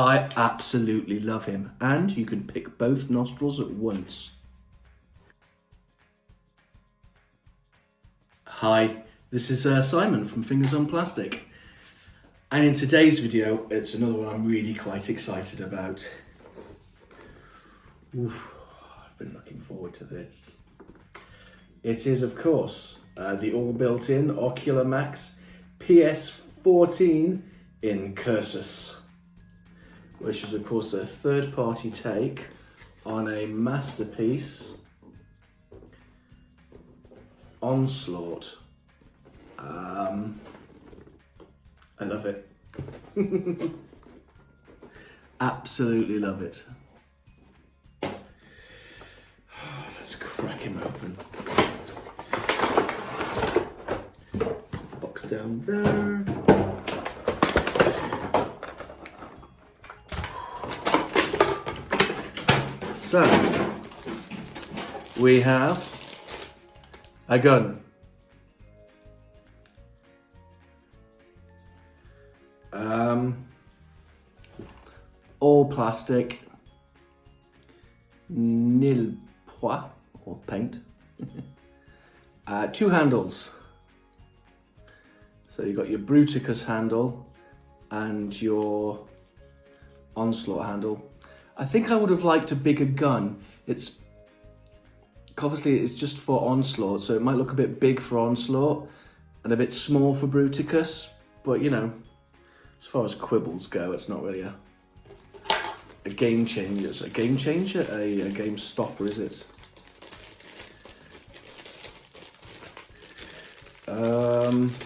I absolutely love him, and you can pick both nostrils at once. Hi, this is Simon from Fingers on Plastic, and in today's video it's another one I'm really quite excited about. Oof, I've been looking forward to this. It is, of course, the all built-in Ocular Max PS-14 Incursus, which is, of course, a third-party take on a masterpiece, Onslaught. I love it. Absolutely love it. Let's crack him open. Box down there. So, we have a gun. All plastic, nil pois, or paint. Two handles. So you've got your Bruticus handle and your Onslaught handle. I think I would have liked a bigger gun. Obviously it's just for Onslaught, so it might look a bit big for Onslaught and a bit small for Bruticus, but you know, as far as quibbles go, it's not really a game changer. It's a game changer, a game stopper, is it? Have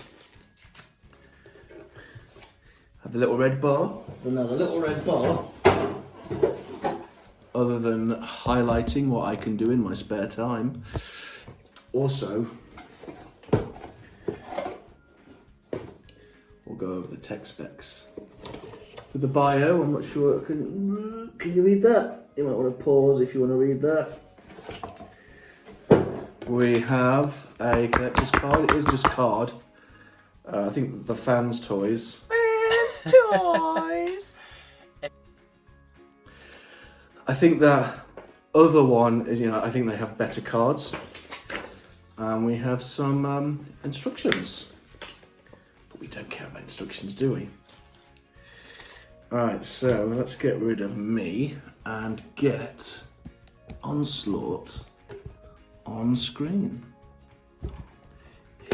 the little red bar. Another little red bar. Other than highlighting what I can do in my spare time. Also, we'll go over the tech specs. For the bio, I'm not sure, can you read that? You might want to pause if you want to read that. We have a collector's card. It is just card. I think the fans' toys. Fans' toys! I think that other one is, I think they have better cards. And we have some instructions. But we don't care about instructions, do we? Alright, so let's get rid of me and get Onslaught on screen.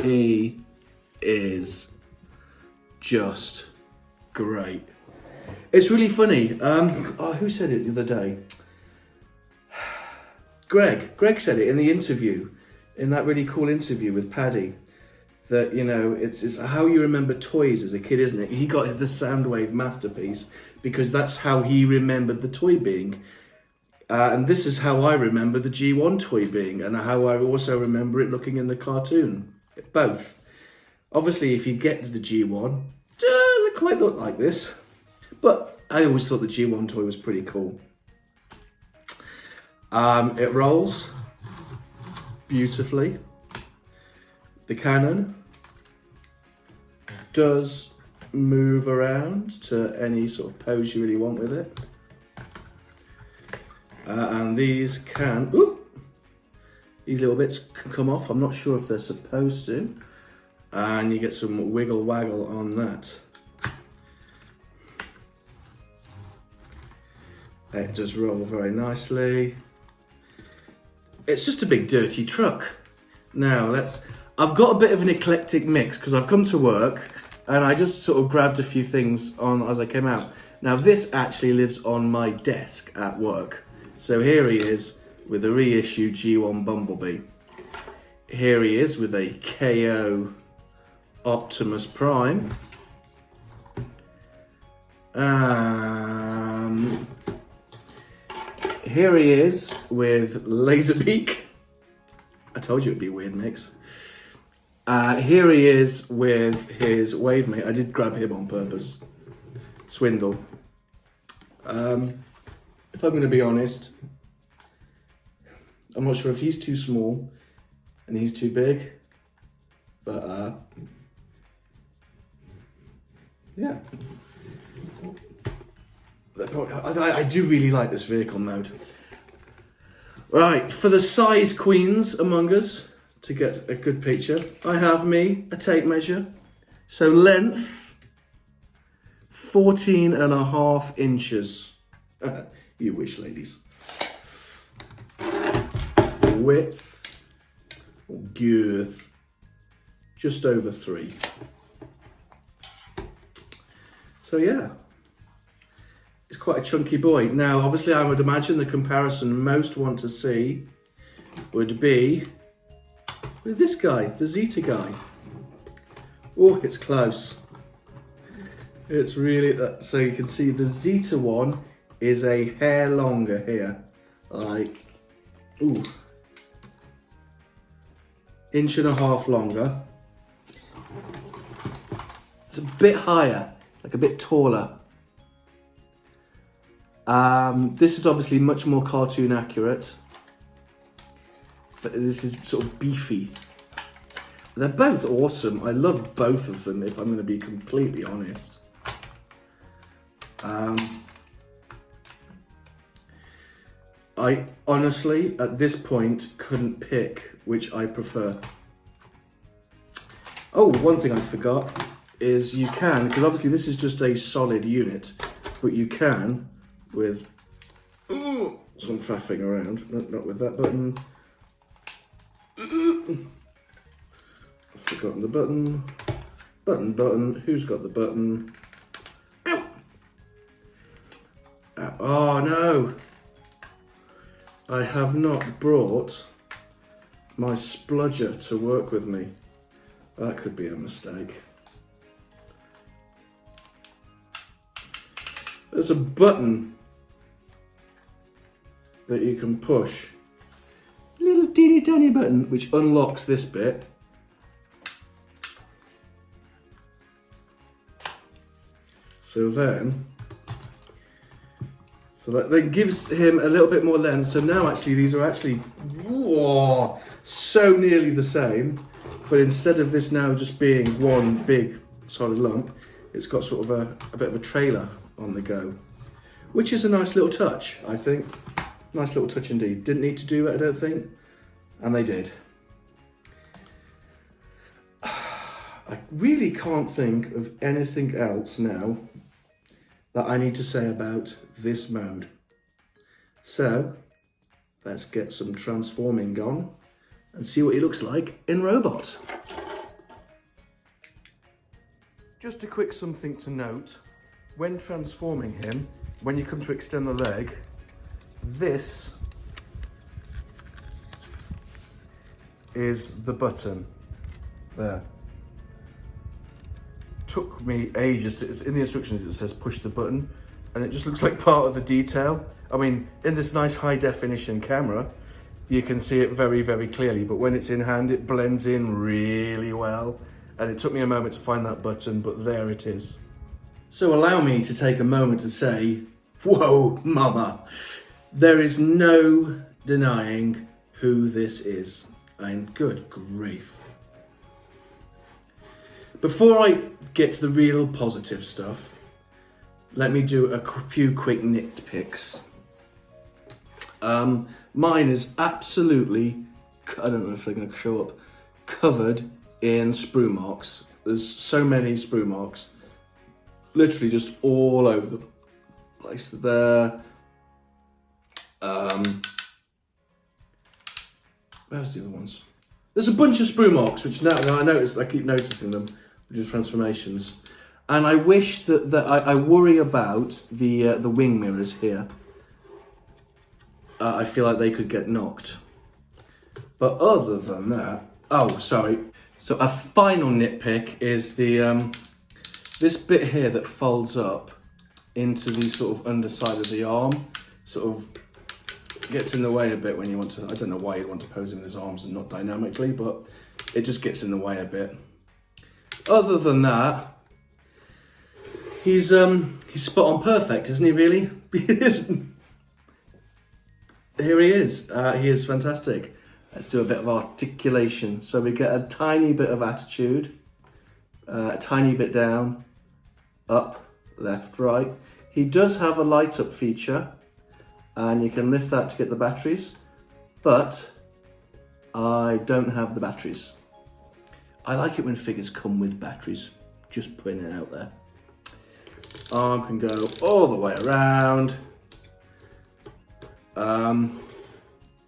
He is just great. It's really funny. Who said it the other day? Greg said it in the interview, in that really cool interview with Paddy, that, it's how you remember toys as a kid, isn't it? He got the Soundwave masterpiece because that's how he remembered the toy being. And this is how I remember the G1 toy being, and how I also remember it looking in the cartoon. Both. Obviously, if you get to the G1, it doesn't quite look like this. But I always thought the G1 toy was pretty cool. It rolls beautifully. The cannon does move around to any sort of pose you really want with it. And these these little bits can come off. I'm not sure if they're supposed to. And you get some wiggle waggle on that. It does roll very nicely. It's just a big dirty truck. Now I've got a bit of an eclectic mix because I've come to work and I just sort of grabbed a few things on as I came out. Now this actually lives on my desk at work. So here he is with a reissued G1 Bumblebee. Here he is with a KO Optimus Prime. Here he is with Laserbeak. I told you it'd be a weird mix. Here he is with his Wavemate. I did grab him on purpose. Swindle. If I'm going to be honest, I'm not sure if he's too small and he's too big, but yeah. I do really like this vehicle mode. Right, for the size queens among us, to get a good picture, I have me a tape measure. So length, 14.5 inches. You wish, ladies. Width, or girth, just over 3. So yeah, it's quite a chunky boy. Now, obviously, I would imagine the comparison most want to see would be with this guy, the Zeta guy. Oh, it's close. It's really, so you can see the Zeta one is a hair longer here. Like, ooh. 1.5 inches longer. It's a bit higher, like a bit taller. This is obviously much more cartoon accurate, but this is sort of beefy. They're both awesome. I love both of them, if I'm going to be completely honest. I honestly, at this point, couldn't pick which I prefer. Oh, one thing I forgot is you can, because obviously this is just a solid unit, but you can, with some faffing around, not with that button. I've forgotten the button. Button. Who's got the button? Ow! Oh no! I have not brought my spludger to work with me. That could be a mistake. There's a button that you can push. A little teeny tiny button which unlocks this bit. So then, that gives him a little bit more length. So now actually these are actually, whoa, so nearly the same. But instead of this now just being one big solid lump, it's got sort of a bit of a trailer on the go, which is a nice little touch, I think. Nice little touch indeed. Didn't need to do it, I don't think, and they did. I really can't think of anything else now that I need to say about this mode. So let's get some transforming on and see what he looks like in robot. Just a quick something to note. When transforming him, when you come to extend the leg, this is the button there. Took me ages to, it's in the instructions it says push the button, and it just looks like part of the detail. I mean, in this nice high definition camera, you can see it very, very clearly, but when it's in hand, it blends in really well. And it took me a moment to find that button, but there it is. So allow me to take a moment to say, whoa, mama. There is no denying who this is, and good grief. Before I get to the real positive stuff, let me do a few quick nitpicks. Mine is absolutely, I don't know if they're going to show up, covered in sprue marks. There's so many sprue marks, literally just all over the place there. Where's the other ones? There's a bunch of sprue marks, which now I keep noticing them, which is transformations. And I wish that I worry about the wing mirrors here. I feel like they could get knocked. But other than that, oh, sorry. So a final nitpick is the this bit here that folds up into the sort of underside of the arm, sort of gets in the way a bit when you want to, I don't know why you'd want to pose him with his arms and not dynamically, but it just gets in the way a bit. Other than that, he's spot on perfect, isn't he really? Here he is. He is fantastic. Let's do a bit of articulation. So we get a tiny bit of attitude, a tiny bit down, up, left, right. He does have a light up feature, and you can lift that to get the batteries, but I don't have the batteries. I like it when figures come with batteries, just putting it out there. Arm can go all the way around.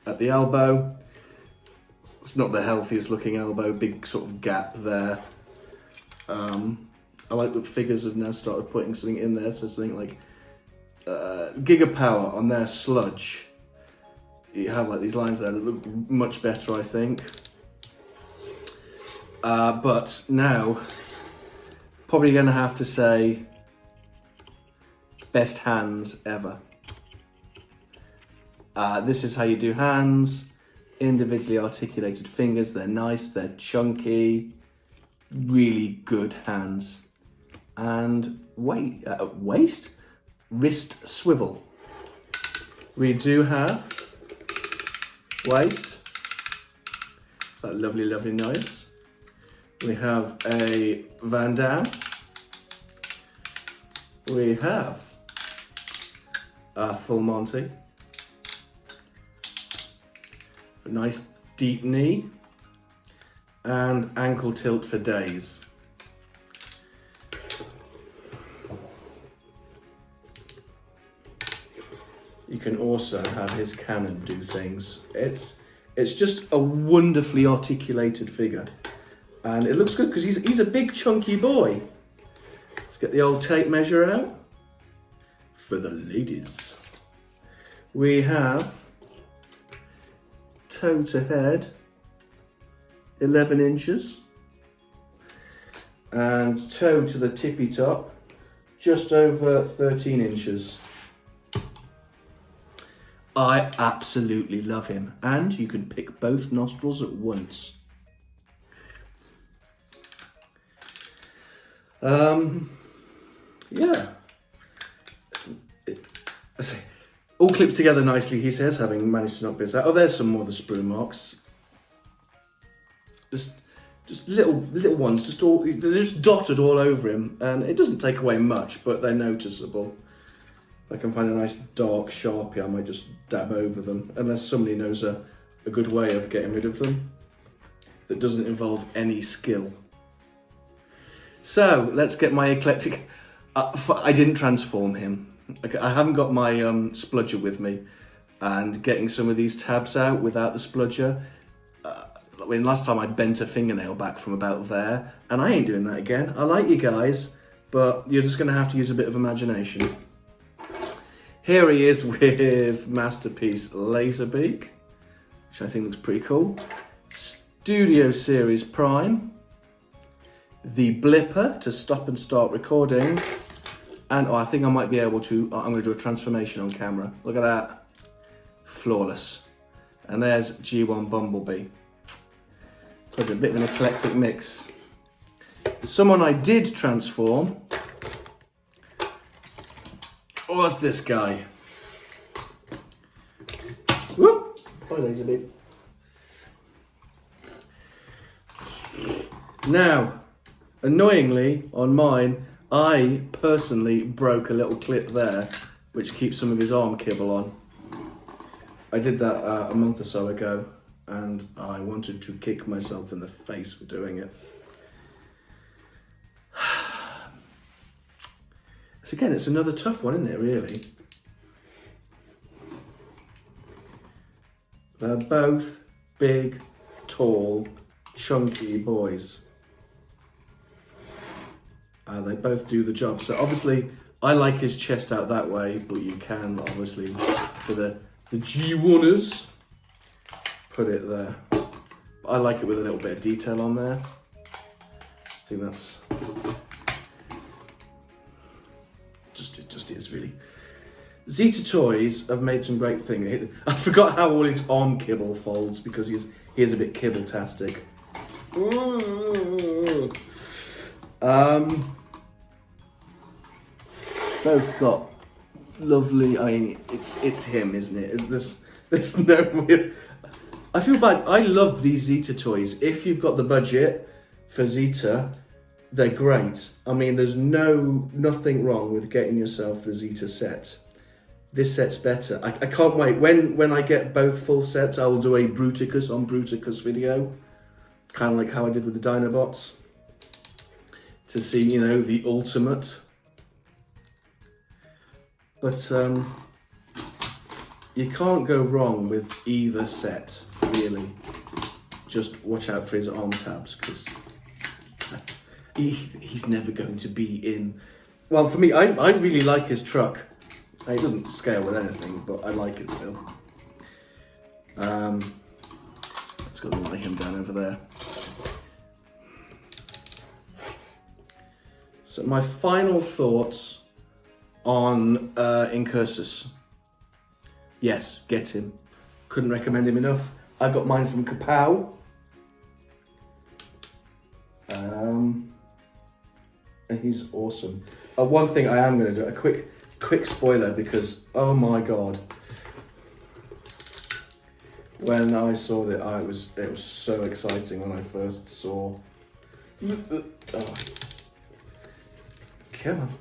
At the elbow, it's not the healthiest looking elbow, big sort of gap there. I like that figures have now started putting something in there, so something like gigapower on their sludge. You have like these lines there that look much better, I think. But now, probably going to have to say best hands ever. This is how you do hands. Individually articulated fingers. They're nice, they're chunky, really good hands. And wrist swivel. We do have waist. That lovely, lovely noise. We have a Van Damme. We have a full Monty. A nice deep knee. And ankle tilt for days. You can also have his cannon do things. It's just a wonderfully articulated figure. And it looks good because he's a big chunky boy. Let's get the old tape measure out. For the ladies. We have toe to head, 11 inches. And toe to the tippy top, just over 13 inches. I absolutely love him. And you can pick both nostrils at once. Yeah. I say, all clips together nicely, he says, having managed to knock bits out. Oh, there's some more of the sprue marks. Just little ones, they're just dotted all over him, and it doesn't take away much, but they're noticeable. If I can find a nice dark Sharpie, I might just dab over them, unless somebody knows a good way of getting rid of them that doesn't involve any skill. So, let's get my eclectic... I didn't transform him. I haven't got my spludger with me, and getting some of these tabs out without the spludger... I mean, last time I bent a fingernail back from about there, and I ain't doing that again. I like you guys, but you're just going to have to use a bit of imagination. Here he is with Masterpiece Laserbeak, which I think looks pretty cool. Studio Series Prime. The blipper to stop and start recording. And I think I might be able to, I'm going to do a transformation on camera. Look at that. Flawless. And there's G1 Bumblebee. So a bit of an eclectic mix. Someone I did transform was this guy. Whoop! Hi, Laserbeak. Now, annoyingly, on mine, I personally broke a little clip there, which keeps some of his arm kibble on. I did that a month or so ago, and I wanted to kick myself in the face for doing it. So again, it's another tough one, isn't it, really? They're both big, tall, chunky boys. They both do the job. So obviously, I like his chest out that way, but you can, obviously, for the G1ers, put it there. I like it with a little bit of detail on there. I think that's just is really. Zeta Toys have made some great things. I forgot how all his arm kibble folds because he is a bit kibble-tastic. Both got lovely. I mean, it's him, isn't it? There's no real. I feel bad. I love these Zeta toys. If you've got the budget for Zeta, They're great. I mean, there's nothing wrong with getting yourself the Zeta set. This set's better. I can't wait. When I get both full sets, I will do a Bruticus on Bruticus video. Kind of like how I did with the Dinobots. To see, you know, the ultimate. But you can't go wrong with either set, really. Just watch out for his arm tabs, because he's never going to be in... Well, for me, I really like his truck. It doesn't scale with anything, but I like it still. Let's go lay him down over there. So my final thoughts on Incursus. Yes, get him. Couldn't recommend him enough. I got mine from Kapow. And he's awesome. One thing I am going to do, a quick spoiler, because oh my god, when I saw that, it was so exciting when I first saw. Oh. Come on.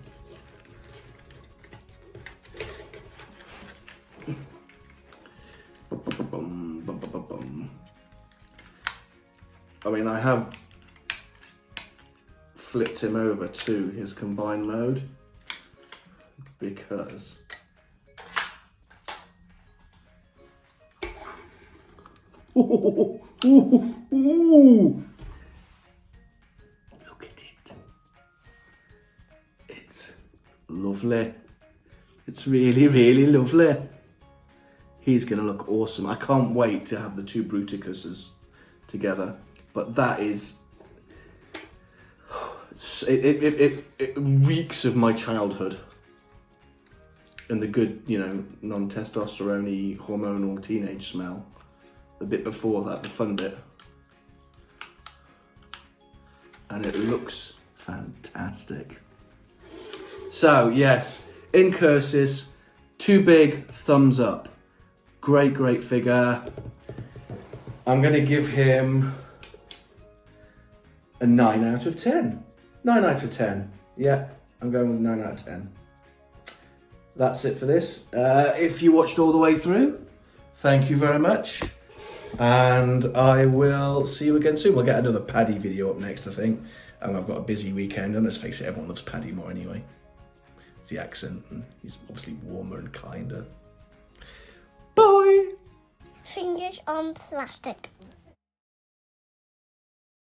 I mean, I have flipped him over to his combined mode because look at it. It's lovely. It's really, really lovely. He's going to look awesome. I can't wait to have the two Bruticuses together. But that is... It reeks of my childhood. And the good, you know, non-testosterone-y, hormonal teenage smell. The bit before that, the fun bit. And it looks fantastic. So, yes, Incursus, two big thumbs up. Great, great figure. I'm going to give him a 9 out of 10. 9 out of 10. Yeah, I'm going with 9 out of 10. That's it for this. If you watched all the way through, thank you very much. And I will see you again soon. We'll get another Paddy video up next, I think. I've got a busy weekend, and let's face it, everyone loves Paddy more anyway. It's the accent, and he's obviously warmer and kinder. Bye! Fingers on plastic.